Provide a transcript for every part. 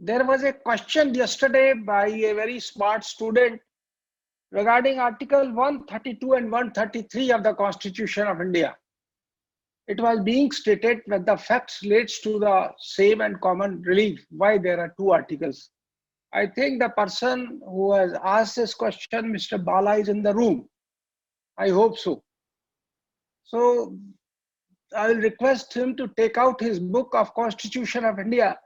There was a question yesterday by a very smart student regarding Article 132 and 133 of the Constitution of India. It was being stated that the facts relates to the same and common relief. Why there are two articles? I think the person who has asked this question, Mr. Bala, is in the room. I hope so. So I will request him to take out his book of Constitution of India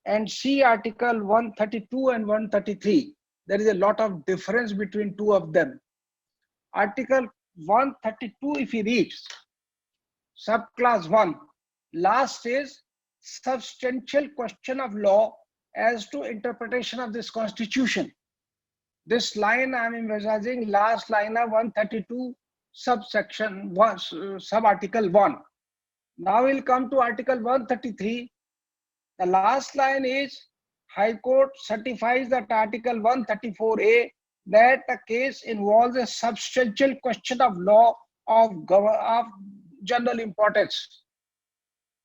and see Article 132 and 133. There is a lot of difference between two of them. Article 132, if he reads, subclass 1, last is substantial question of law as to interpretation of this constitution. This line I am emphasizing, last line of 132 subsection 1, subarticle 1. Now we'll come to Article 133. The last line is High Court certifies that Article 134A that the case involves a substantial question of law of general importance.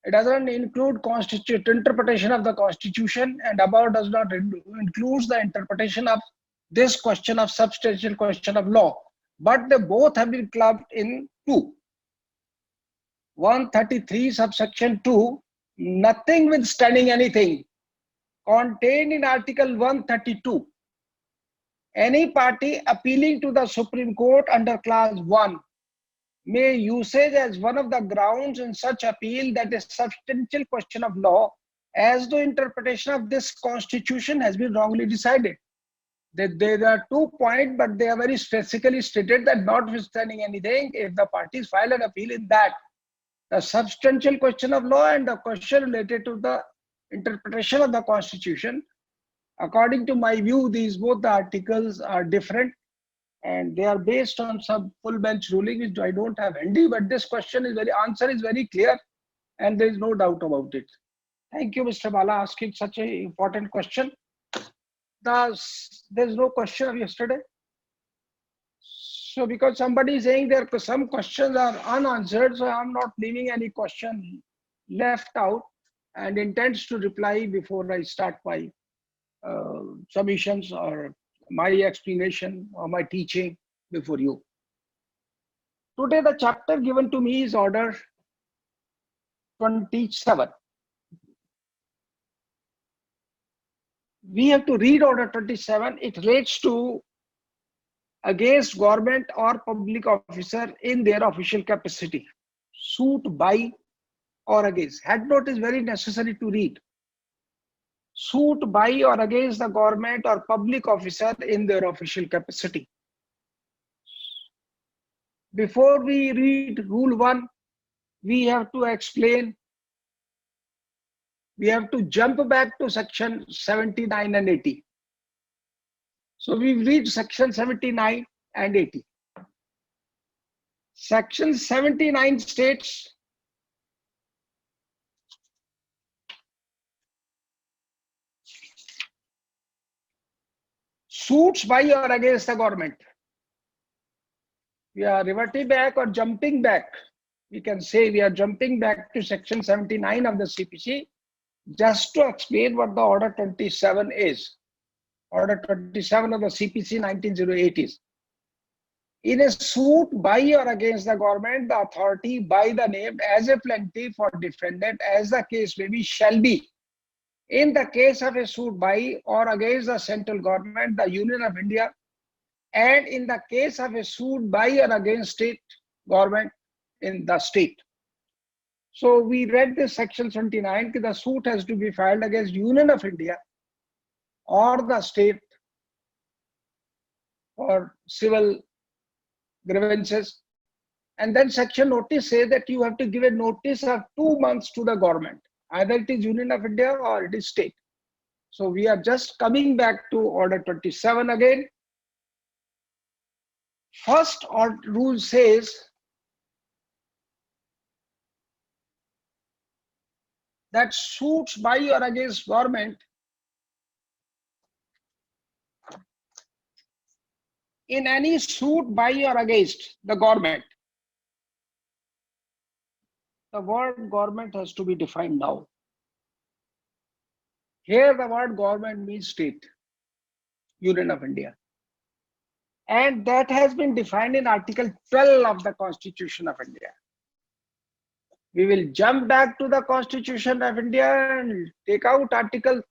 It doesn't include interpretation of the Constitution, and above does not include the interpretation of this question of substantial question of law. But they both have been clubbed in 2. 133 subsection 2, notwithstanding anything contained in Article 132, any party appealing to the Supreme Court under Clause 1 may usage as one of the grounds in such appeal that a substantial question of law as the interpretation of this constitution has been wrongly decided. There are 2 points, but they are very specifically stated that notwithstanding anything, if the parties file an appeal in that, the substantial question of law and the question related to the interpretation of the constitution, according to my view, these both the articles are different and they are based on some full bench ruling, which I don't have handy, but this question is answer is very clear and there is no doubt about it. Thank you, Mr. Bala, asking such an important question. There's no question of yesterday. So because somebody is saying there some questions are unanswered, so I'm not leaving any question left out and intends to reply before I start my submissions or my explanation or my teaching before you. Today the chapter given to me is Order 27. We have to read Order 27. It relates to against government or public officer in their official capacity. Suit by or against. Head note is very necessary to read. Suit by or against the government or public officer in their official capacity. Before we read Rule 1, we have to explain. We have to jump back to section 79 and 80. So we read section 79 and 80. Section 79 states suits by or against the government. We are reverting back or jumping back. We can say we are jumping back to section 79 of the CPC just to explain what the Order 27 is. Order 27 of the CPC 1908 is. In a suit by or against the government, the authority by the named as a plaintiff or defendant, as the case may be, shall be. In the case of a suit by or against the central government, the Union of India, and in the case of a suit by or against state government in the state. So we read this section 29, the suit has to be filed against Union of India or the state for civil grievances. And then section notice says that you have to give a notice of 2 months to the government. Either it is Union of India or it is state. So we are just coming back to Order 27 again. First rule says that suits by or against government in any suit by or against the government. The word government has to be defined now. Here the word government means state, Union of India. And that has been defined in Article 12 of the Constitution of India. We will jump back to the Constitution of India and take out Article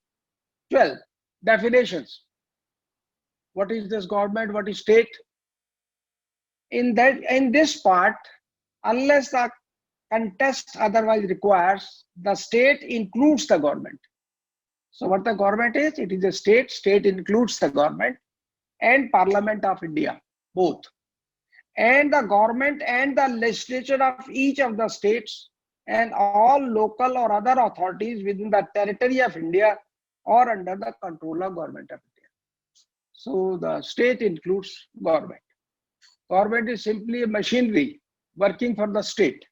12, definitions. What is this government? What is state? In this part, unless the context otherwise requires, the state includes the government. So what the government is? It is a state. State includes the government and Parliament of India, both. And the government and the legislature of each of the states and all local or other authorities within the territory of India or under the control of government of India. So the state includes government. Government is simply a machinery working for the state.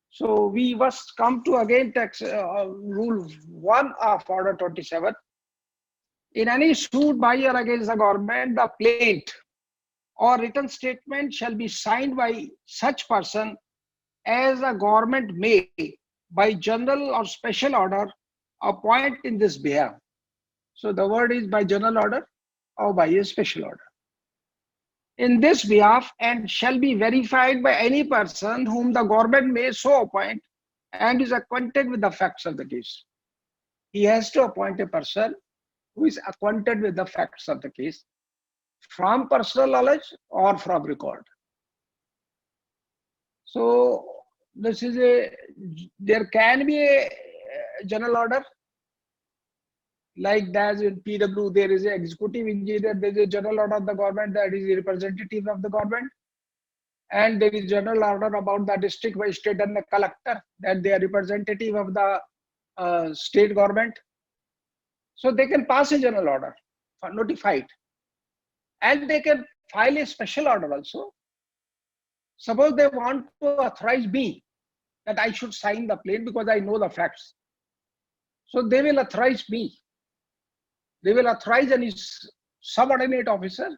So we must come to again rule 1 of Order 27. In any suit by or against the government, the plaint or written statement shall be signed by such person as the government may, by general or special order, appoint in this behalf. So the word is by general order or by a special order. In this behalf, and shall be verified by any person whom the government may so appoint and is acquainted with the facts of the case. He has to appoint a person who is acquainted with the facts of the case from personal knowledge or from record. So this is there can be a general order, like that in PW, there is an executive engineer, there is a general order of the government that is the representative of the government. And there is general order about the district magistrate and the collector, that they are representative of the state government. So they can pass a general order, notified. And they can file a special order also. Suppose they want to authorize me that I should sign the plaint because I know the facts. So they will authorize me. They will authorize any subordinate officer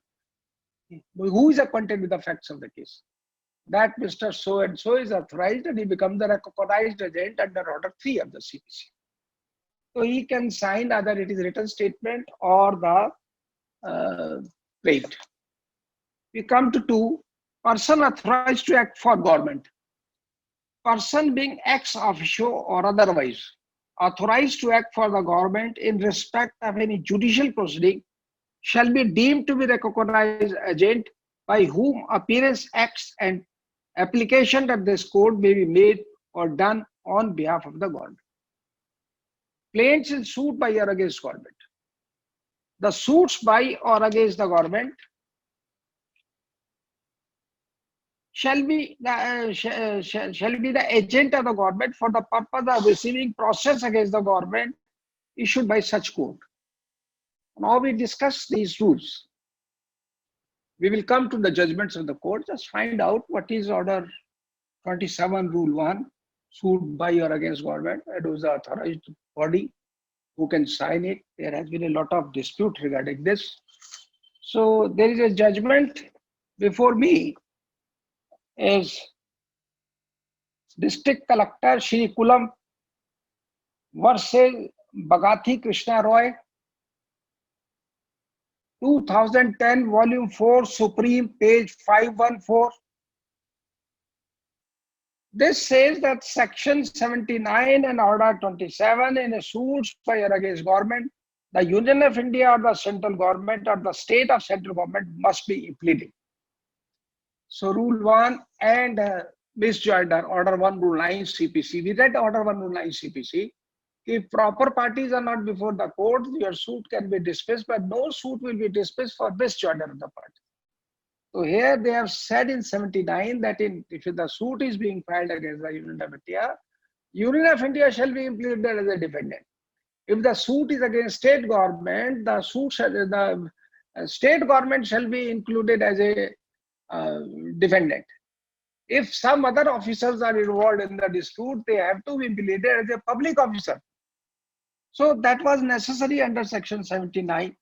who is acquainted with the facts of the case, that Mr. So and so is authorized and he becomes the recognized agent under Order 3 of the CPC. So he can sign either it is written statement or the plaint. We come to 2, person authorized to act for government. Person being ex officio or otherwise authorized to act for the government in respect of any judicial proceeding shall be deemed to be recognized agent by whom appearance, acts and application of this code may be made or done on behalf of the government. Plaints in suit by or against government. The suits by or against the government shall be the agent of the government for the purpose of receiving process against the government issued by such court. Now we discuss these rules. We will come to the judgments of the court. Just find out what is Order 27, Rule 1, sued by or against government. It was the authorized body who can sign it. There has been a lot of dispute regarding this. So there is a judgment before me is District Collector Shri Kulam versus Bagathi Krishna Roy, 2010, Volume 4, Supreme, page 514. This says that Section 79 and Order 27 in a suit by or against government, the Union of India or the central government or the state of central government must be pleading. So Rule 1 and misjoinder, Order 1, Rule 9 CPC. We read Order 1, Rule 9 CPC. If proper parties are not before the court, your suit can be dismissed, but no suit will be dismissed for misjoinder of the party. So here they have said in 79 that if the suit is being filed against the Union of India shall be included as a defendant. If the suit is against state government, the state government shall be included as a defendant. If some other officers are involved in the dispute, they have to be pleaded as a public officer. So that was necessary under Section 79.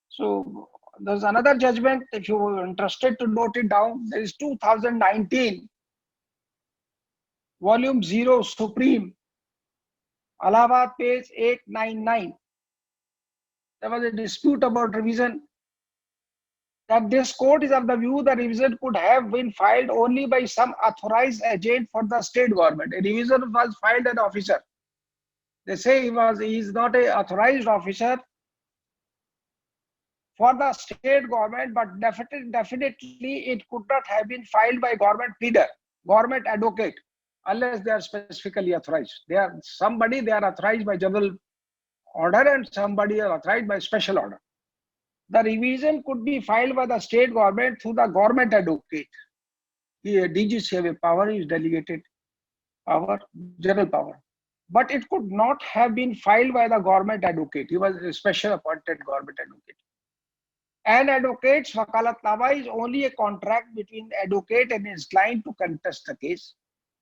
So there's another judgment, if you were interested to note it down. There is 2019, Volume 0, Supreme, Allahabad, page 899. There was a dispute about revision. That this court is of the view that revision could have been filed only by some authorized agent for the state government. A revision was filed an officer. They say he is not a authorized officer for the state government, but definitely it could not have been filed by government pleader, government advocate, unless they are specifically authorized. They are authorized by general order and somebody are authorized by special order. The revision could be filed by the state government through the government advocate. Here, DGC have a power, is delegated power, general power. But it could not have been filed by the government advocate. He was a special appointed government advocate. An advocate's wakalatnama is only a contract between the advocate and his client to contest the case.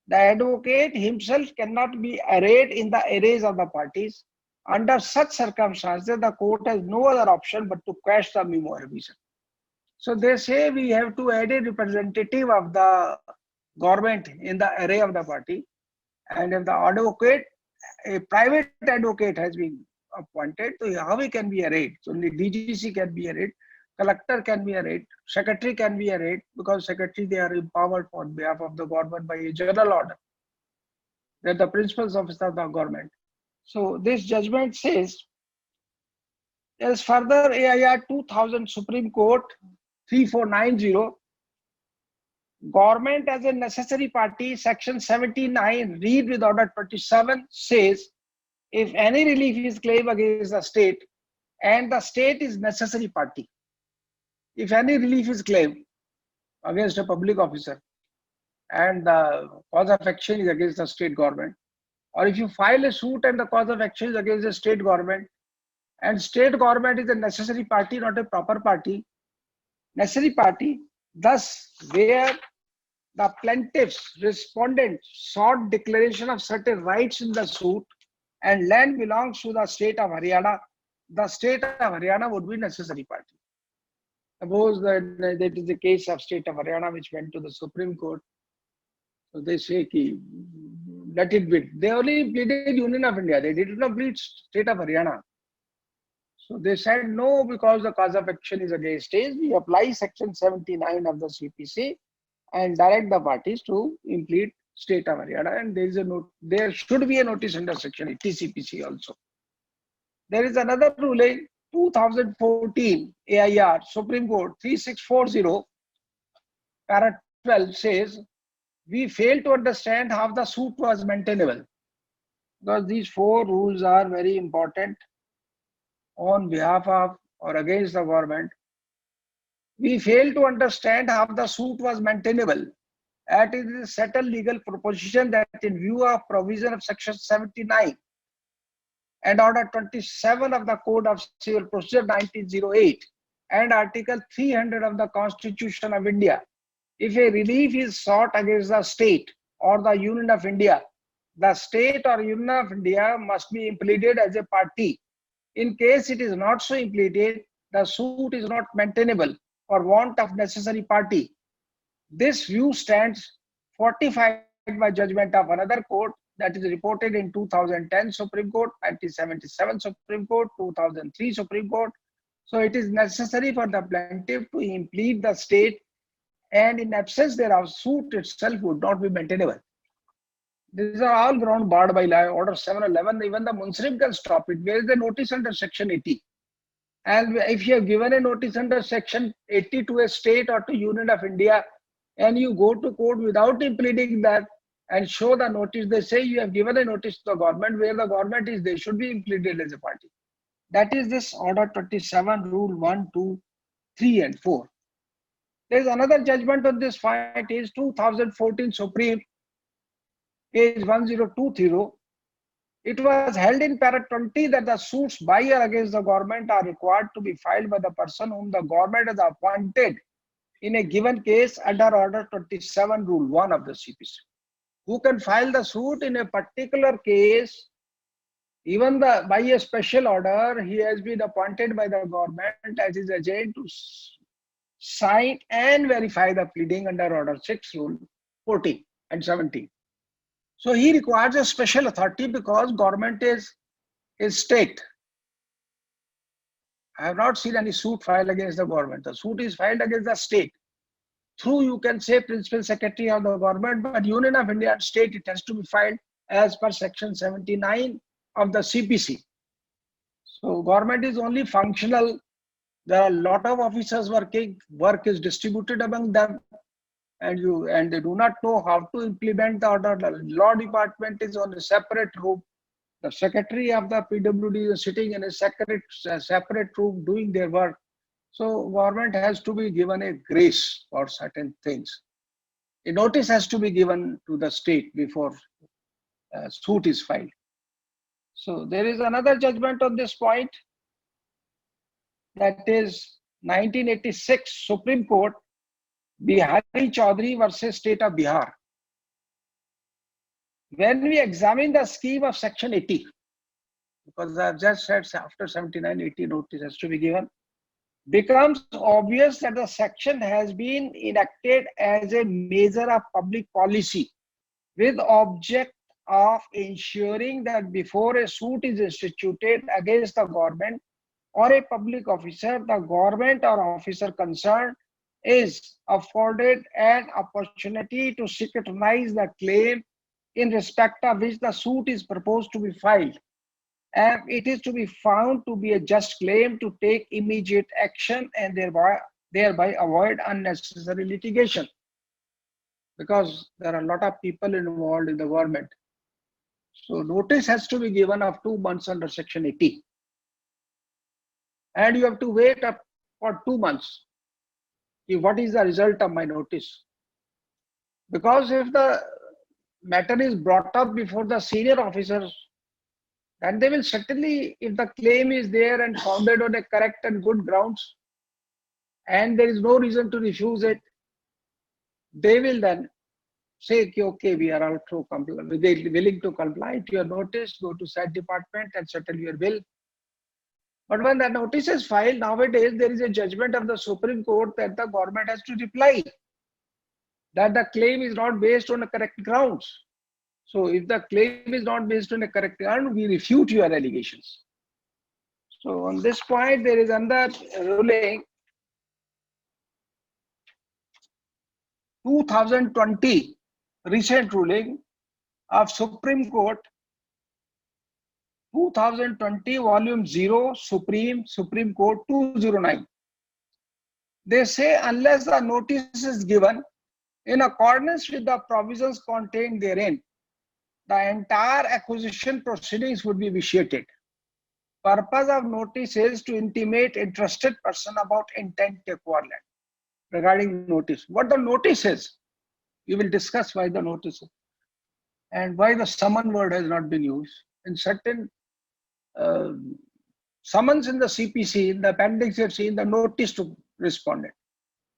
The advocate himself cannot be arrayed in the arrays of the parties. Under such circumstances, the court has no other option but to quash the memo revision. So they say we have to add a representative of the government in the array of the party. And if the advocate, a private advocate has been appointed, so how he can be arrayed? So only DGC can be arrayed, collector can be arrayed, secretary can be arrayed, because secretary, they are empowered on behalf of the government by a general order. They're the principal officer of the government. So this judgment says, as further AIR 2000 Supreme Court 3490, government as a necessary party, section 79, read with order 27, says, if any relief is claimed against the state and the state is necessary party, if any relief is claimed against a public officer and the cause of action is against the state government, or if you file a suit and the cause of action is against the state government, and state government is a necessary party, not a proper party, necessary party, thus where the plaintiffs, respondents sought declaration of certain rights in the suit and land belongs to the state of Haryana, the state of Haryana would be necessary party. Suppose that is the case of state of Haryana which went to the Supreme Court. So they say, ki, let it be. They only pleaded Union of India. They did not plead state of Haryana. So they said no, because the cause of action is against state. We apply section 79 of the CPC and direct the parties to implead state of Haryana. And there is a note. There should be a notice under section 80 CPC also. There is another ruling, 2014 AIR Supreme Court 3640, para 12 says, we fail to understand how the suit was maintainable, because these four rules are very important on behalf of or against the government. We fail to understand how the suit was maintainable. That is a settled legal proposition that in view of provision of section 79 and order 27 of the Code of Civil Procedure 1908 and article 300 of the Constitution of India, if a relief is sought against the state or the Union of India, the state or Union of India must be impleaded as a party. In case it is not so impleaded, the suit is not maintainable for want of necessary party. This view stands fortified by judgment of another court, that is reported in 2010 Supreme Court, 1977 Supreme Court, 2003 Supreme Court. So it is necessary for the plaintiff to implead the state, and in absence thereof, suit itself would not be maintainable. These are all ground barred by law. Order 711, even the Munsarif can stop it. Where is the notice under section 80? And if you have given a notice under section 80 to a state or to Union of India, and you go to court without impleading that and show the notice, they say you have given a notice to the government, where the government is, they should be impleaded as a party. That is this order 27, rule 1, 2, 3 and 4. There is another judgment on this point, is 2014 Supreme, page 1020. It was held in para 20 that the suits by or against the government are required to be filed by the person whom the government has appointed in a given case under order 27, rule 1 of the CPC. Who can file the suit in a particular case, even by a special order, he has been appointed by the government as his agent to sign and verify the pleading under order 6, rule 14 and 17. So he requires a special authority because government is state. I have not seen any suit filed against the government. The suit is filed against the state. Through, you can say, principal secretary of the government, but Union of India and state, it has to be filed as per section 79 of the CPC. So government is only functional. There are a lot of officers working. Work is distributed among them, and they do not know how to implement the order. The law department is on a separate room. The secretary of the PWD is sitting in a separate room doing their work. So government has to be given a grace for certain things. A notice has to be given to the state before a suit is filed. So there is another judgment on this point, that is 1986 Supreme Court, Bihari Chaudhary versus State of Bihar. When we examine the scheme of section 80, because I've just said after 79, 80 notice has to be given, becomes obvious that the section has been enacted as a measure of public policy with object of ensuring that before a suit is instituted against the government or a public officer, the government or officer concerned is afforded an opportunity to scrutinize the claim in respect of which the suit is proposed to be filed. And it is to be found to be a just claim to take immediate action and thereby avoid unnecessary litigation. Because there are a lot of people involved in the government. So notice has to be given of 2 months under section 80. And you have to wait up for 2 months. What is the result of my notice? Because if the matter is brought up before the senior officers, then they will certainly, if the claim is there and founded on a correct and good grounds, and there is no reason to refuse it, they will then say, okay, we are also willing to comply to your notice, go to said department and settle your bill. But when the notice is filed, nowadays there is a judgment of the Supreme Court that the government has to reply that the claim is not based on a correct grounds. So if the claim is not based on a correct ground, we refute your allegations. So on this point, there is another ruling, 2020 recent ruling of Supreme Court, 2020 volume 0 Supreme Court 209. They say unless the notice is given in accordance with the provisions contained therein, the entire acquisition proceedings would be vitiated. Purpose of notice is to intimate interested person about intent to acquire land. Regarding notice, what the notice is, we will discuss why the notice is and why the summon word has not been used. In certain summons in the CPC, in the appendix, you have seen the notice to respondent.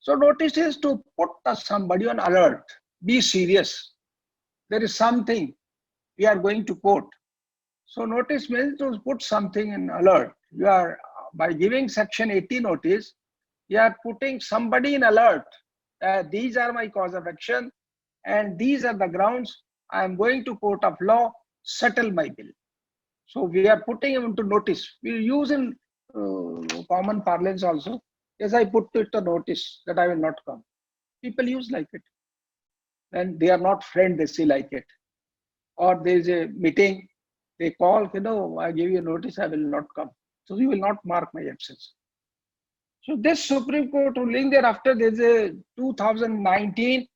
So notice is to put somebody on alert, be serious. There is something we are going to quote. So notice means to put something in alert. You are, by giving section 80 notice, you are putting somebody in alert. These are my cause of action and these are the grounds. I am going to court of law, settle my bill. So we are putting him into notice. We use in common parlance also. Yes, I put it a notice that I will not come. People use like it. And they are not friends, they say like it. Or there is a meeting, they call, I give you a notice, I will not come. So you will not mark my absence. So this Supreme Court ruling, thereafter there is a 2019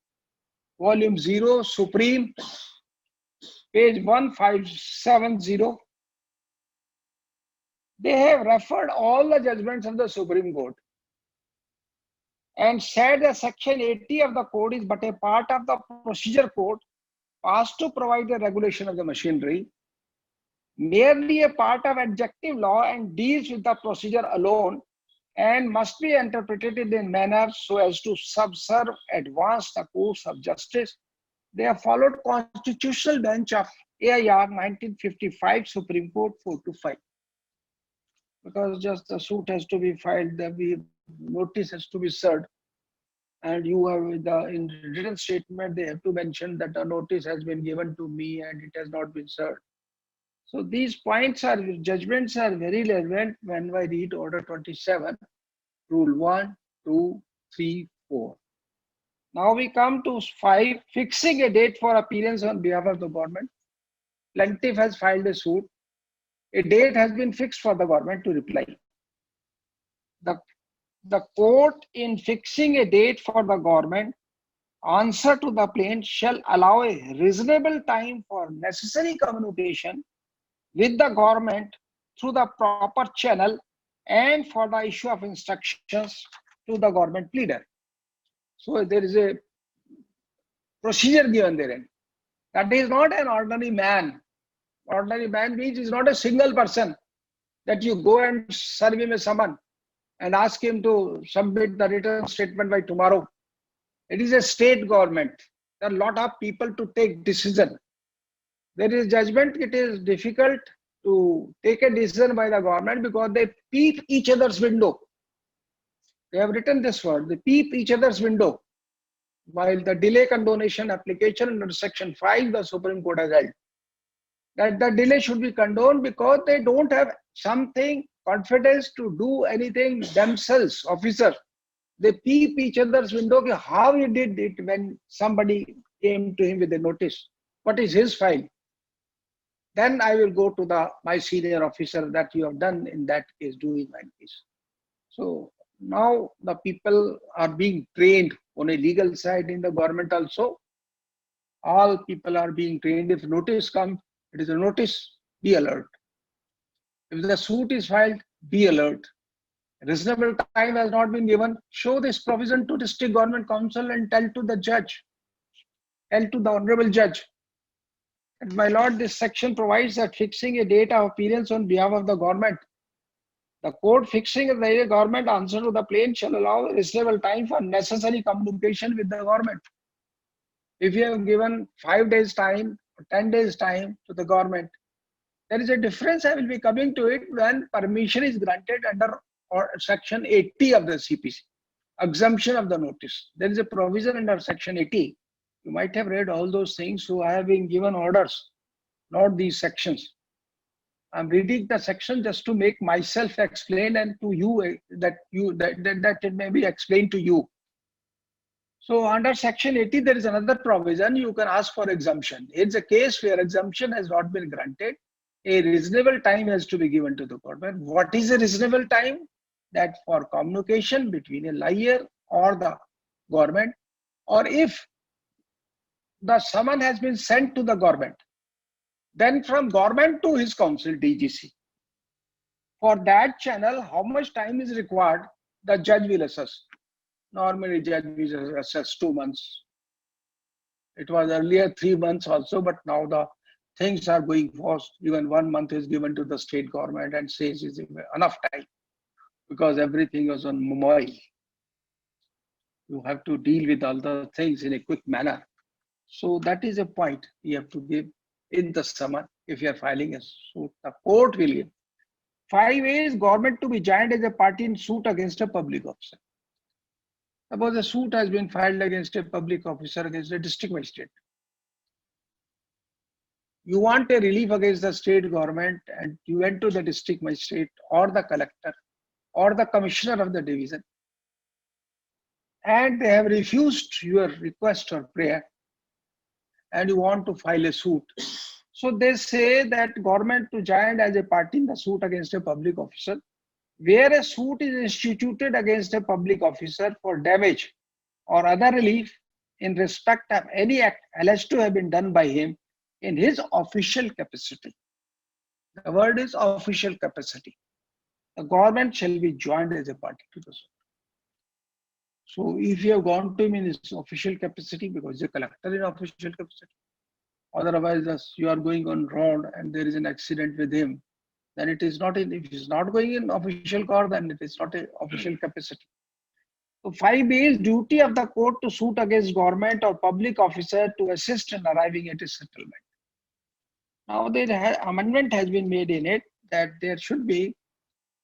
volume 0 Supreme, page 1570. They have referred all the judgments of the Supreme Court and said that section 80 of the code is but a part of the procedure code passed to provide the regulation of the machinery, merely a part of adjective law and deals with the procedure alone and must be interpreted in a manner so as to subserve, advance the course of justice. They have followed constitutional bench of AIR 1955 Supreme Court 425. Because just the suit has to be filed, the notice has to be served, and you have in written statement they have to mention that a notice has been given to me and it has not been served. So these points are judgments are very relevant when I read Order 27, Rule 1, 2, 3, 4. Now we come to 5, fixing a date for appearance on behalf of the government. Plaintiff has filed a suit. A date has been fixed for the government to reply. The, the court, in fixing a date for the government, answer to the plaintiff shall allow a reasonable time for necessary communication with the government through the proper channel and for the issue of instructions to the government pleader. So there is a procedure given therein. That is not an ordinary man. Ordinary man means is not a single person that you go and serve him a summon and ask him to submit the written statement by tomorrow. It is a state government. There are a lot of people to take decision. There is judgment. It is difficult to take a decision by the government because they peep each other's window. They have written this word, they peep each other's window. While the delay condonation application under Section 5, the Supreme Court has held that the delay should be condoned because they don't have something confidence to do anything themselves, officer. They peep each other's window, how he did it when somebody came to him with a notice. What is his file? Then I will go to my senior officer that you have done in that case, doing my case. So now the people are being trained on a legal side in the government also. All people are being trained. If notice comes, it is a notice, be alert. If the suit is filed, be alert. Reasonable time has not been given, show this provision to district government council and tell to the judge, tell to the honorable judge. And my lord, this section provides that fixing a date of appearance on behalf of the government. The court fixing the government answer to the plaintiff shall allow reasonable time for necessary communication with the government. If you have given 5 days time or 10 days time to the government, there is a difference. I will be coming to it when permission is granted under or Section 80 of the CPC, exemption of the notice. There is a provision under Section 80. You might have read all those things. So I have been given orders, not these sections. I'm reading the section just to make myself explain and to you that it may be explained to you. So under Section 80, there is another provision. You can ask for exemption. It's a case where exemption has not been granted. A reasonable time has to be given to the government. What is a reasonable time? That for communication between a liar or the government, or if the summon has been sent to the government, then from government to his counsel, DGC. For that channel, how much time is required, the judge will assess. Normally, judge will assess 2 months. It was earlier 3 months also, but now the things are going fast. Even 1 month is given to the state government and says is enough time because everything was on mobile. You have to deal with all the things in a quick manner. So that is a point you have to give in the summon if you are filing a suit. The court will give. 5 is government to be joined as a party in suit against a public officer. Suppose a suit has been filed against a public officer against a district magistrate. You want a relief against the state government and you went to the district magistrate or the collector or the commissioner of the division and they have refused your request or prayer and you want to file a suit. So they say that government to join as a party in the suit against a public officer, where a suit is instituted against a public officer for damage or other relief in respect of any act alleged to have been done by him in his official capacity. The word is official capacity. The government shall be joined as a party to the suit. So if you have gone to him in his official capacity, because he's a collector in official capacity, otherwise you are going on road and there is an accident with him, then it is not in, if he's not going in official car, then it is not an official capacity. So 5B is duty of the court to suit against government or public officer to assist in arriving at a settlement. Now the amendment has been made in it that there should be,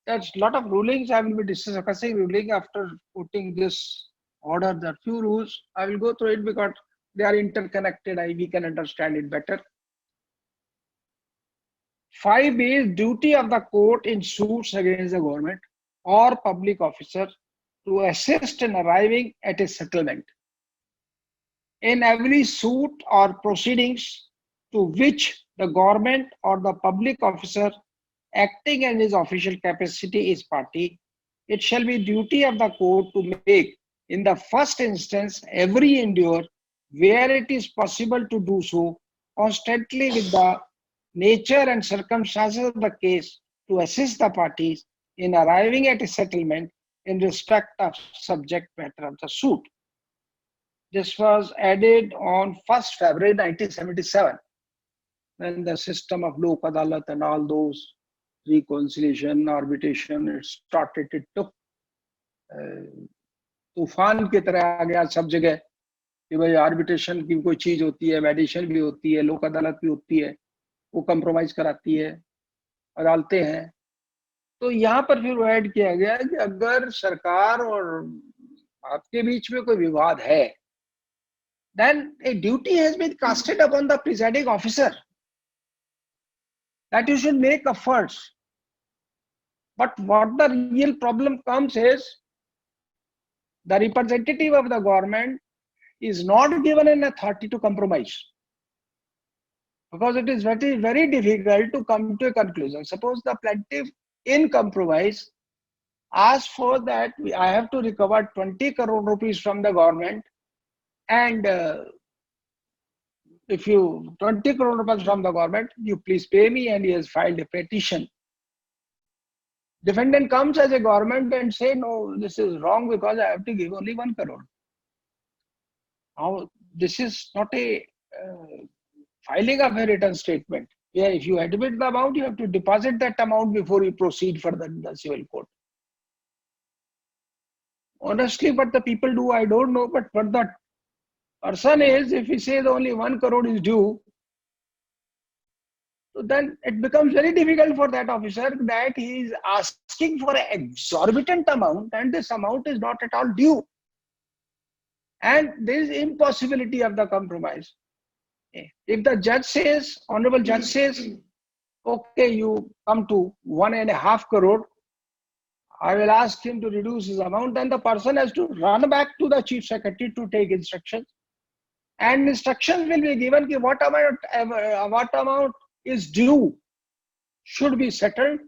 there's a lot of rulings. I will be discussing ruling after putting this order. There are few rules. I will go through it because they are interconnected. We can understand it better. 5 is duty of the court in suits against the government or public officer to assist in arriving at a settlement. In every suit or proceedings to which the government or the public officer acting in his official capacity is party, it shall be duty of the court to make in the first instance every endeavor where it is possible to do so constantly with the nature and circumstances of the case to assist the parties in arriving at a settlement in respect of subject matter of the suit. This was added on 1st February 1977 when the system of Lok Adalat and all those reconciliation, arbitration, it started. It took तूफान की तरह आ गया सब जगह कि भाई arbitration की कोई चीज होती है, मेडिएशन भी होती है, लोक अदालत भी होती है, वो कंप्रोमाइज कराती है, अदालतें हैं। तो यहाँ पर फिर वो ऐड किया गया कि अगर सरकार और आपके बीच में कोई विवाद है, then a duty has been casted upon the presiding officer that you should make efforts. But what the real problem comes is the representative of the government is not given an authority to compromise, because it is very, very difficult to come to a conclusion. Suppose the plaintiff in compromise asks for that I have to recover 20 crore rupees from the government, and if you 20 crore rupees from the government, you please pay me, and he has filed a petition. Defendant comes as a government and say, no, this is wrong because I have to give only 1 crore. Now, this is not a filing of a written statement. Yeah, if you admit the amount, you have to deposit that amount before you proceed further in the civil court. Honestly, what the people do, I don't know, but what the person is, if he says only 1 crore is due, so then it becomes very difficult for that officer that he is asking for an exorbitant amount and this amount is not at all due. And there is impossibility of the compromise. If the judge says, honorable judge says, okay, you come to 1.5 crore, I will ask him to reduce his amount, then the person has to run back to the chief secretary to take instructions. And instructions will be given that what amount is due should be settled.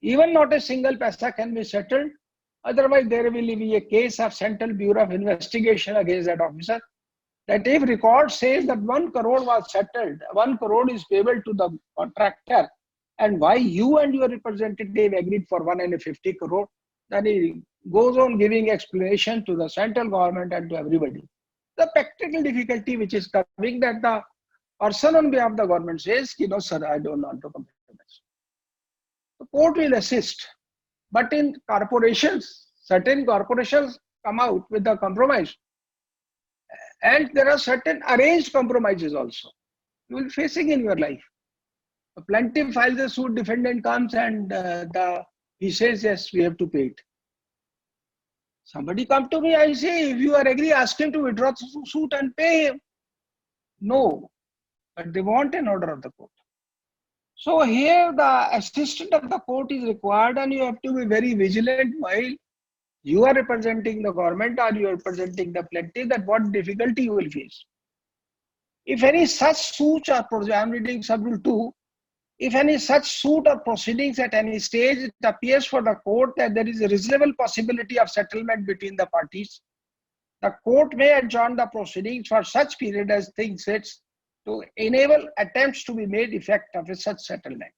Even not a single paisa can be settled. Otherwise, there will be a case of Central Bureau of Investigation against that officer. That if record says that 1 crore was settled, 1 crore is payable to the contractor, and why you and your representative agreed for 150 crore, then he goes on giving explanation to the central government and to everybody. The practical difficulty which is coming, that the person on behalf of the government says, no sir, I don't want to compromise. The court will assist. But in corporations, certain corporations come out with the compromise. And there are certain arranged compromises also. You will be facing in your life. The plaintiff files a suit, defendant comes and he says, yes, we have to pay it. Somebody come to me, I say, if you are agree, ask him to withdraw the suit and pay him. No, but they want an order of the court. So here the assistant of the court is required, and you have to be very vigilant while you are representing the government or you are representing the plaintiff, that what difficulty you will face. If any such suits are, I am reading sub-rule 2, if any such suit or proceedings at any stage, it appears for the court that there is a reasonable possibility of settlement between the parties, the court may adjourn the proceedings for such period as things sits to enable attempts to be made effect of such settlement.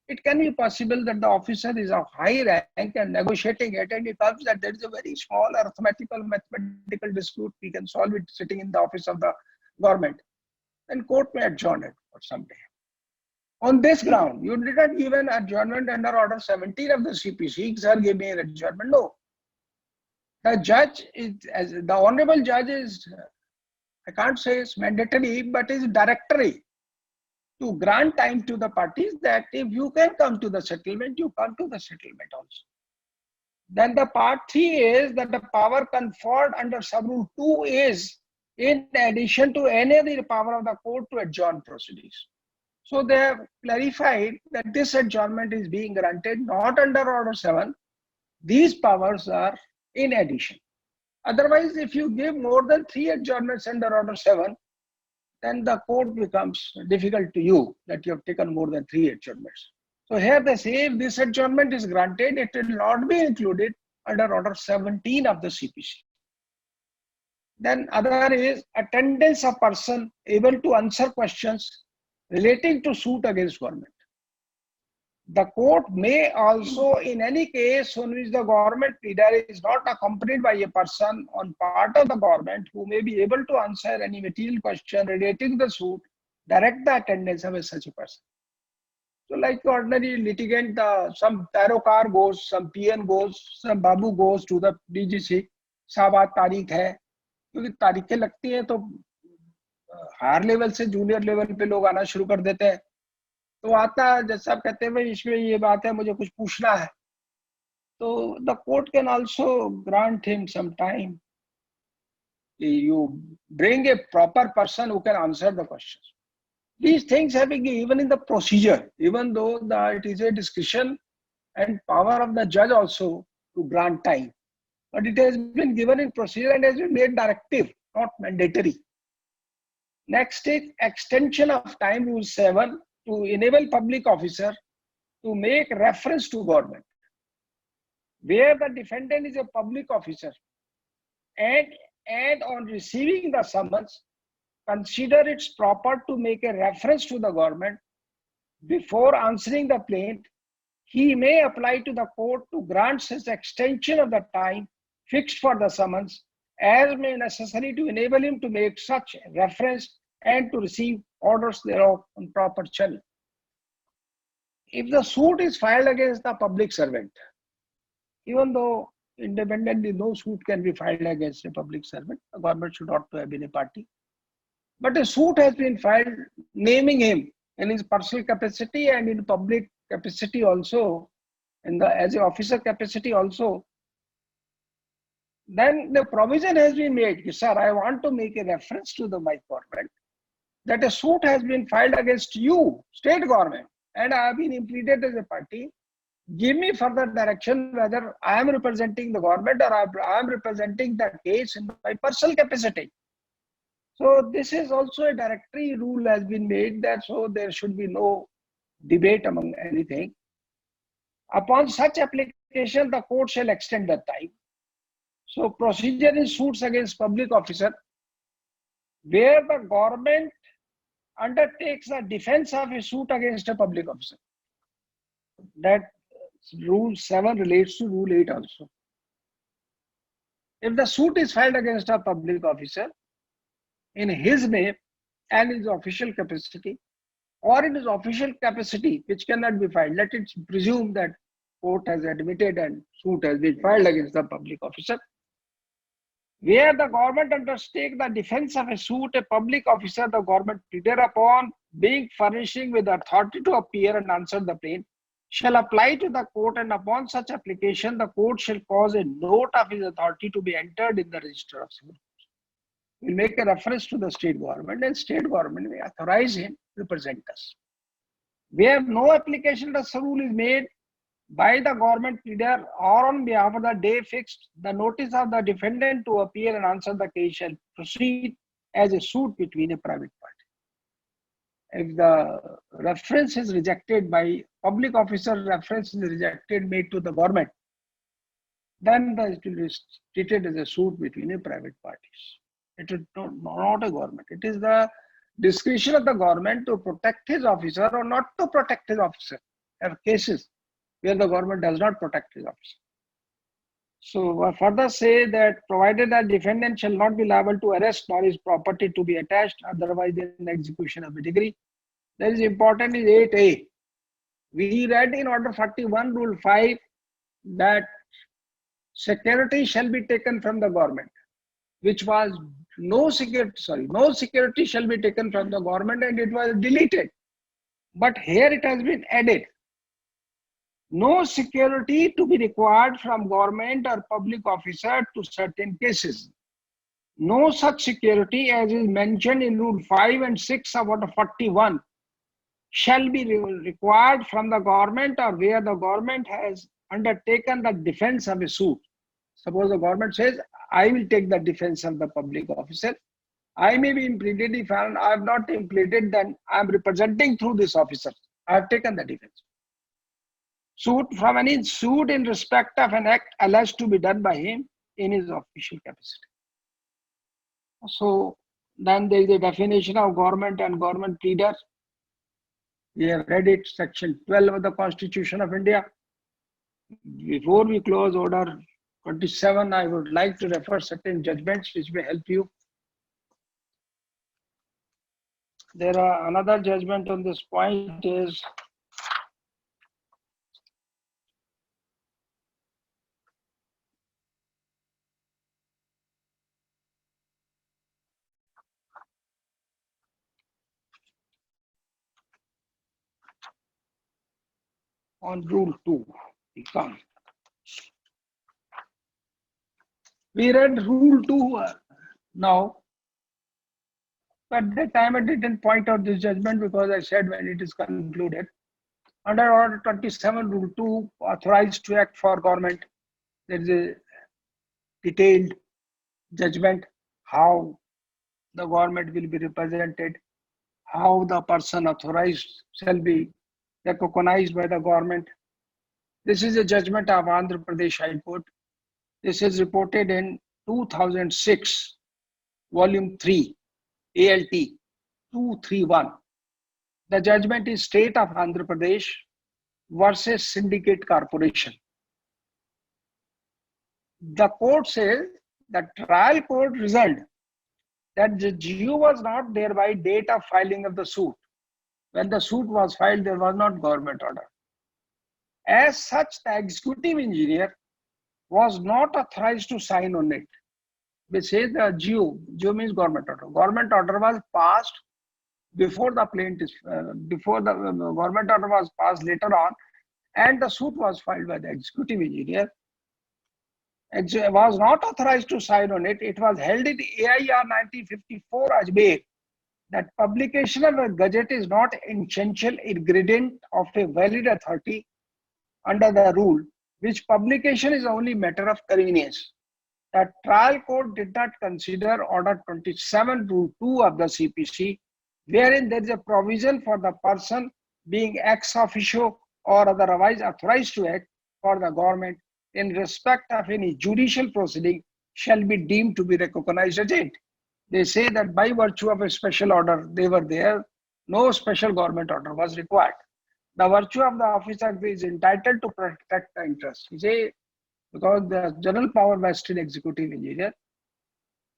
It can be possible that the officer is of high rank and negotiating it, and it comes that there is a very small arithmetical mathematical dispute, we can solve it sitting in the office of the government, then court may adjourn it for some time. On this ground, you did not give an adjournment under order 17 of the CPC, sir, give me an adjournment. No. The judge is, as the honorable judge is, I can't say it's mandatory, but is directory to grant time to the parties that if you can come to the settlement, you come to the settlement also. Then the part 3 is that the power conferred under sub-rule 2 is in addition to any other power of the court to adjourn proceedings. So they have clarified that this adjournment is being granted not under Order 7. These powers are in addition. Otherwise, if you give more than 3 adjournments under Order 7, then the court becomes difficult to you that you have taken more than 3 adjournments. So here they say if this adjournment is granted, it will not be included under Order 17 of the CPC. Then other is attendance of person able to answer questions relating to suit against government. The court may also, in any case on which the government leader is not accompanied by a person on part of the government who may be able to answer any material question relating to the suit, direct the attendance of such a person. So like ordinary litigant, some tarokar goes, some PN goes, some babu goes to the DGC, साहब तारीख है, क्योंकि तारीखें लगती हैं तो higher level से junior level पे लोग आना शुरू कर देते हैं, तो आता जैसे आप कहते हैं भाई इसमें ये बात है मुझे कुछ पूछना है, तो the court can also grant him some time, you bring a proper person who can answer the questions. These things have been given in the procedure, even though it is a discretion and power of the judge also to grant time. But it has been given in procedure and has been made directive, not mandatory. Next is extension of time, Rule 7, to enable public officer to make reference to government. Where the defendant is a public officer and on receiving the summons, consider it's proper to make a reference to the government before answering the plaint, he may apply to the court to grant such extension of the time fixed for the summons as may necessary to enable him to make such reference and to receive orders thereof on proper channel. If the suit is filed against the public servant, even though independently no suit can be filed against a public servant, the government should not have been a party, but a suit has been filed naming him in his personal capacity and in public capacity also, as an officer capacity also, then the provision has been made, sir, I want to make a reference to my government that a suit has been filed against you, state government, and I have been implemented as a party. Give me further direction whether I am representing the government or I am representing the case in my personal capacity. So this is also a directory rule has been made that so there should be no debate among anything. Upon such application, the court shall extend the time. So procedure in suits against public officer, where the government undertakes the defense of a suit against a public officer. That Rule 7 relates to Rule 8 also. If the suit is filed against a public officer in his name and his official capacity, or in his official capacity, which cannot be filed, let it presume that court has admitted and suit has been filed against the public officer, where the government undertake the defense of a suit, a public officer, the government pleader upon being furnishing with authority to appear and answer the plaint, shall apply to the court, and upon such application, the court shall cause a note of his authority to be entered in the register of civil courts. We make a reference to the state government, and state government may authorize him to represent us. Where no application of the rule is made by the government leader or on behalf of the day fixed, the notice of the defendant to appear and answer the case shall proceed as a suit between a private party. If the reference is rejected by public officer, reference is rejected made to the government, then it will be treated as a suit between a private parties. It is not a government. It is the discretion of the government to protect his officer or not to protect his officer. There are cases where the government does not protect his officer. So further say that provided that defendant shall not be liable to arrest nor his property to be attached otherwise in execution of a decree. That is important is 8A. We read in Order 41 Rule 5 that security shall be taken from the government, which was no security shall be taken from the government, and it was deleted. But here it has been added. No security to be required from government or public officer to certain cases. No such security as is mentioned in Rule 5 and 6 of Order 41 shall be required from the government, or where the government has undertaken the defense of a suit. Suppose the government says, I will take the defense of the public officer. I may be impleaded. If I have not impleaded, then I am representing through this officer. I have taken the defense. Suit from any suit in respect of an act alleged to be done by him in his official capacity. So then there is a definition of government and government pleader. We have read it, section 12 of the Constitution of India. Before we close order 27, I would like to refer certain judgments which may help you. There are another judgment on this point is on Rule 2. We read Rule 2 now. But at that time I didn't point out this judgment because I said when it is concluded. Under Order 27, Rule 2, authorized to act for government, there is a detailed judgment how the government will be represented, how the person authorized shall be recognized by the government. This is a judgment of Andhra Pradesh High Court. This is reported in 2006, Volume 3, ALT 231. The judgment is State of Andhra Pradesh versus Syndicate Corporation. The court says the trial court reasoned that the GU was not there by date of filing of the suit. When the suit was filed, there was not government order. As such, the executive engineer was not authorized to sign on it. They say the GU means government order. Government order was passed before the plaintiff, before the government order was passed later on, and the suit was filed by the executive engineer. Was not authorized to sign on it. It was held in AIR 1954 Ajmer that publication of a gazette is not essential ingredient of a valid authority under the rule, which publication is only matter of convenience. The trial court did not consider Order 27, Rule 2 of the CPC, wherein there is a provision for the person being ex officio or otherwise authorized to act for the government in respect of any judicial proceeding shall be deemed to be recognized agent. They say that by virtue of a special order, they were there, no special government order was required. The virtue of the officer is entitled to protect the interest. You say, because the general power vested in executive engineer,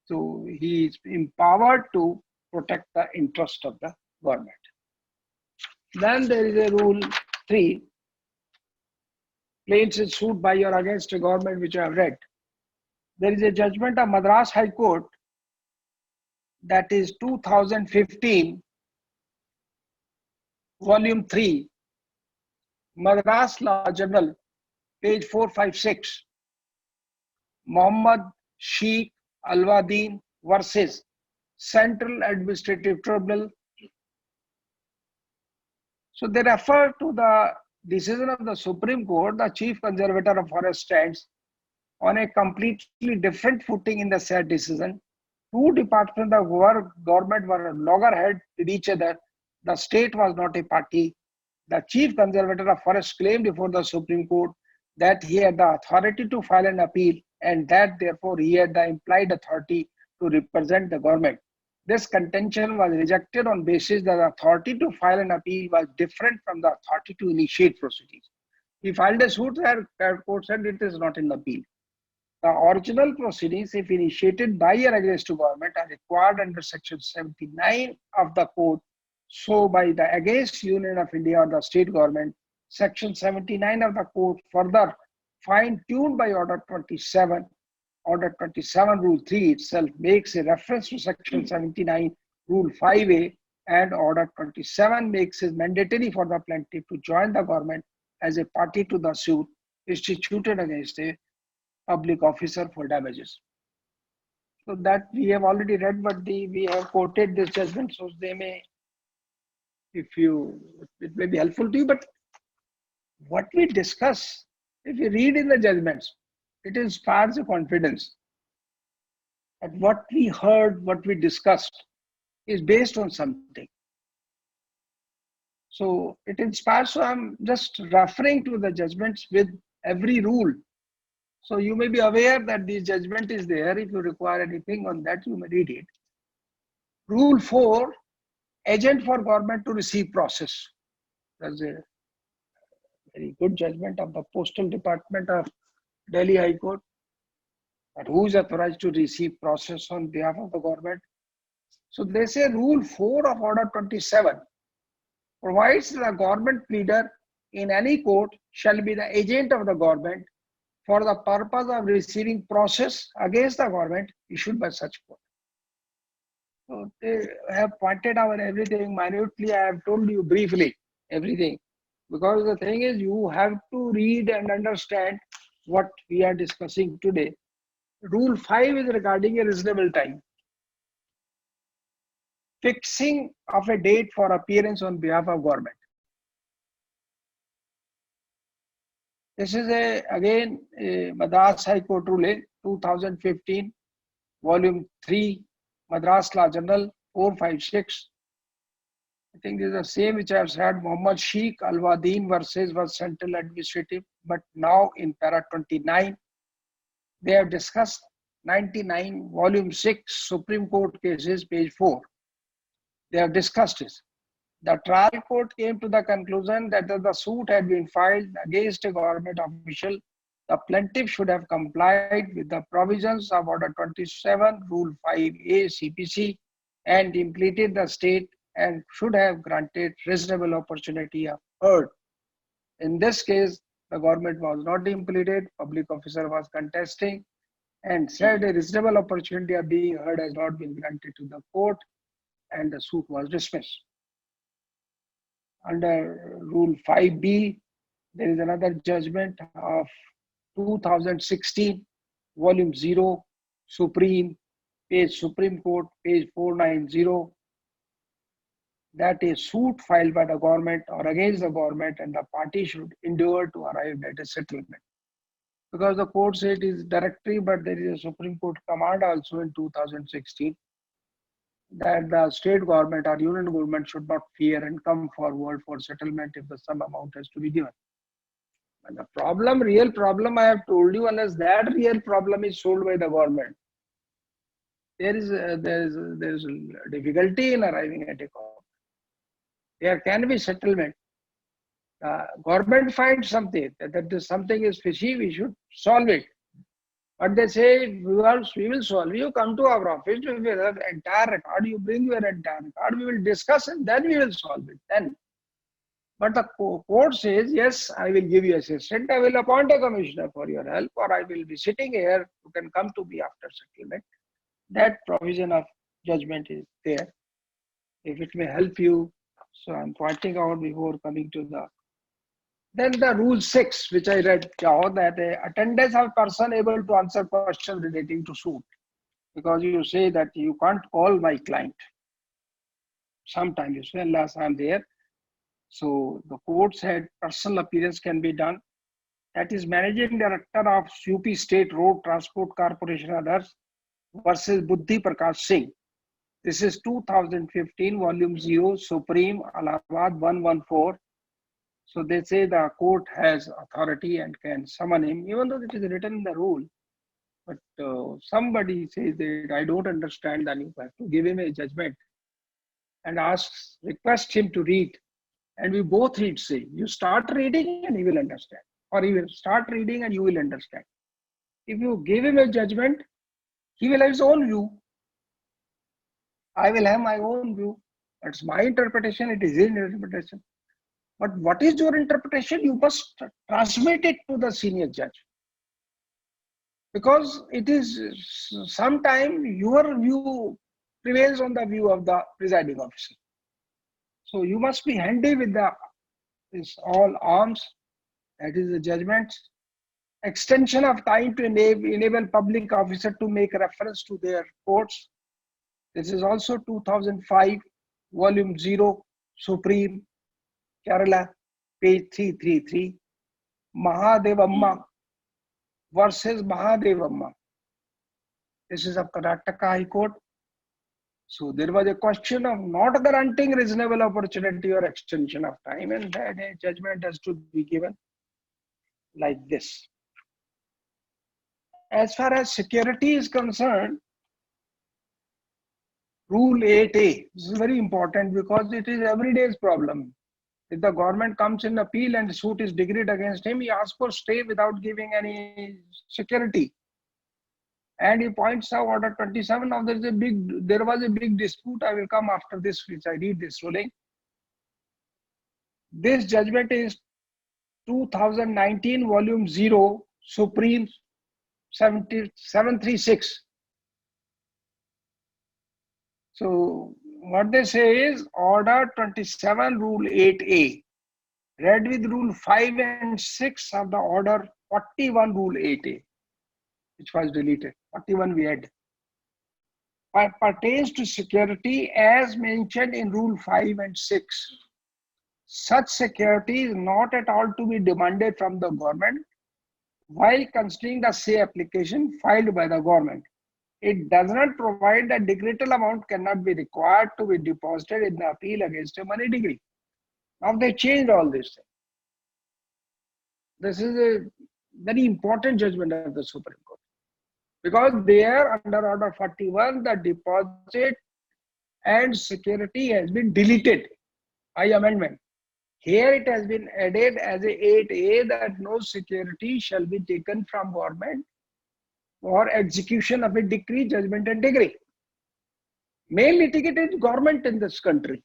so he is empowered to protect the interest of the government. Then there is a Rule 3, claims is sued by or against a government, which I have read. There is a judgment of Madras High Court, that is 2015, Volume 3, Madras Law Journal, page 456, Muhammad Sheikh Alwadin versus Central Administrative Tribunal. So they refer to the decision of the Supreme Court. The Chief Conservator of Forest stands on a completely different footing in the said decision. Two departments of government were loggerheads with each other. The state was not a party. The Chief Conservator of Forest claimed before the Supreme Court that he had the authority to file an appeal and that therefore he had the implied authority to represent the government. This contention was rejected on basis that the authority to file an appeal was different from the authority to initiate proceedings. He filed a suit and the court said it is not an appeal. The original proceedings, if initiated by or against the government, are required under Section 79 of the Code. So by the against Union of India or the state government, Section 79 of the Code further fine-tuned by Order 27. Order 27 Rule 3 itself makes a reference to Section 79 Rule 5A, and Order 27 makes it mandatory for the plaintiff to join the government as a party to the suit instituted against a public officer for damages. So that we have already read, but we have quoted this judgment, so they may it may be helpful to you. But what we discuss, if you read in the judgments, it inspires the confidence that what we heard, what we discussed is based on something. So it inspires. So I'm just referring to the judgments with every rule. So you may be aware that the judgment is there. If you require anything on that, you may read it. Rule 4, agent for government to receive process. That's a very good judgment of the Postal Department of Delhi High Court. But who is authorized to receive process on behalf of the government? So they say Rule 4 of Order 27 provides the government pleader in any court shall be the agent of the government for the purpose of receiving process against the government issued by such court. So they have pointed out everything minutely. I have told you briefly everything, because the thing is you have to read and understand what we are discussing today. Rule 5 is regarding a reasonable time. Fixing of a date for appearance on behalf of government. This is again a Madras High Court ruling 2015, volume 3, Madras Law Journal 456. I think this is the same which I have said, Muhammad Sheikh Alwadin versus was Central Administrative, but now in para 29. They have discussed 99, volume 6, Supreme Court cases, page 4. They have discussed this. The trial court came to the conclusion that the suit had been filed against a government official. The plaintiff should have complied with the provisions of Order 27, Rule 5A, CPC, and implemented the state and should have granted reasonable opportunity of heard. In this case, the government was not implemented, public officer was contesting and said a reasonable opportunity of being heard has not been granted to the court, and the suit was dismissed. Under Rule 5B, there is another judgment of 2016, volume 0, Supreme Court, page 490, that a suit filed by the government or against the government and the party should endeavor to arrive at a settlement. Because the court said it is directory, but there is a Supreme Court command also in 2016 that the state government or union government should not fear and come forward for settlement if the sum amount has to be given. And the problem, real problem, I have told you, unless that real problem is solved by the government, there is a difficulty in arriving at a court. There can be settlement. Government finds something that something is fishy, we should solve it. But they say, we will solve. You come to our office, we will have entire record. You bring your entire record. We will discuss and then we will solve it. Then, but the court says, yes, I will give you assistant. I will appoint a commissioner for your help, or I will be sitting here. You can come to me after settlement. That provision of judgment is there. If it may help you, so I'm pointing out before coming to the. Then the rule 6, which I read, that attendance of person able to answer questions relating to suit. Because you say that you can't call my client. Sometimes you say, unless I'm there. So the court said personal appearance can be done. That is Managing Director of UP State Road Transport Corporation others versus Buddhi Prakash Singh. This is 2015, volume 0, Supreme, Allahabad 114. So they say the court has authority and can summon him, even though it is written in the rule. But somebody says that I don't understand, then you have to give him a judgment and request him to read. And we both read, say, you start reading and he will understand. Or he will start reading and you will understand. If you give him a judgment, he will have his own view. I will have my own view. That's my interpretation, it is his interpretation. But what is your interpretation? You must transmit it to the senior judge. Because it is sometimes your view prevails on the view of the presiding officer. So you must be handy with this all arms, that is the judgment. Extension of time to enable public officer to make reference to their courts. This is also 2005, volume 0, Supreme, Kerala, page 333, Mahadevamma versus Mahadevamma. This is of Karnataka High Court. So there was a question of not granting reasonable opportunity or extension of time, and then a judgment has to be given like this. As far as security is concerned, Rule 8A, this is very important because it is everyday's problem. If the government comes in appeal and suit is decreed against him, he asks for stay without giving any security. And he points out Order 27. Now there was a big dispute. I will come after this, which I read this ruling. This judgment is 2019 Volume 0, Supreme 736. So what they say is Order 27 Rule 8A read with Rule 5 and 6 of the Order 41 Rule 8A, which was deleted. 41 we had. Pertains to security as mentioned in Rule 5 and 6. Such security is not at all to be demanded from the government while considering the say application filed by the government. It does not provide that decretal amount cannot be required to be deposited in the appeal against a money degree. Now they changed all this. This is a very important judgment of the Supreme Court. Because there under Order 41, the deposit and security has been deleted by amendment. Here it has been added as a 8A that no security shall be taken from government for execution of a decree, judgment and decree. Main litigant is government in this country.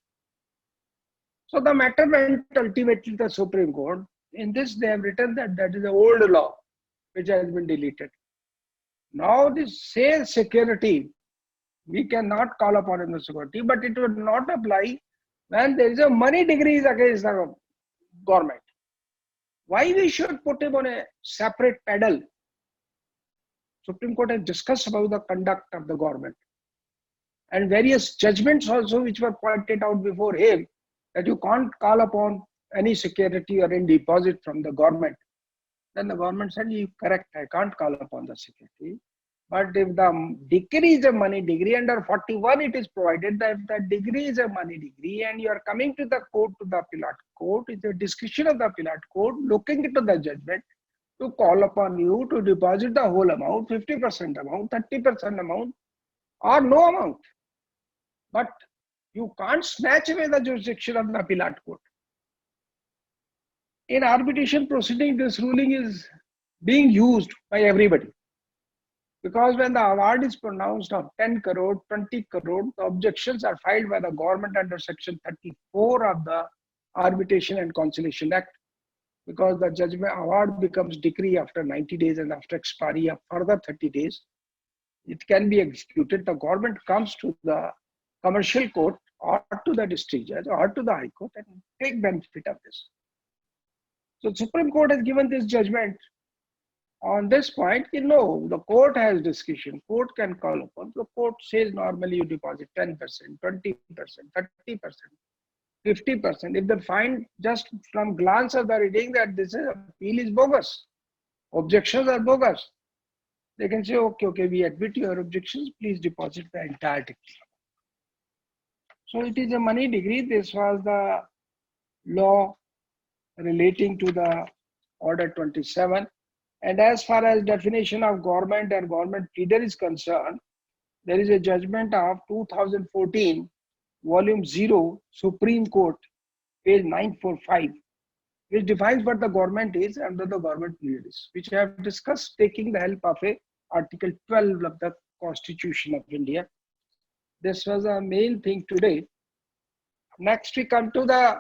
So the matter went ultimately to the Supreme Court. In this they have written that that is the old law which has been deleted. Now this says security, we cannot call upon in the security, but it would not apply when there is a money decrees against the government. Why we should put him on a separate pedal? Supreme Court has discussed about the conduct of the government and various judgments also which were pointed out before him that you can't call upon any security or any deposit from the government. Then the government said, you correct, I can't call upon the security. But if the decree is a money degree, under 41 it is provided that if the degree is a money degree and you are coming to the court, to the appellate court, it's a discretion of the appellate court looking into the judgment to call upon you to deposit the whole amount, 50% amount, 30% amount, or no amount. But you can't snatch away the jurisdiction of the appellate court. In arbitration proceeding, this ruling is being used by everybody. Because when the award is pronounced of 10 crore, 20 crore, the objections are filed by the government under section 34 of the Arbitration and Conciliation Act. Because the judgment award becomes decree after 90 days and after expiry of further 30 days, it can be executed. The government comes to the commercial court or to the district judge or to the high court and take benefit of this. So Supreme Court has given this judgment on this point. You know, the court has discretion. Court can call upon. The court says normally you deposit 10%, 20%, 30%. 50%. If they find just from glance of the reading that this appeal is bogus, objections are bogus, they can say, okay, we admit your objections, please deposit the entire decree. So it is a money degree. This was the law relating to the Order 27. And as far as definition of government and government pleader is concerned, there is a judgment of 2014, Volume 0, Supreme Court, page 945, which defines what the government is and what the government pleader is, which I have discussed taking the help of Article 12 of the Constitution of India. This was a main thing today. Next we come to the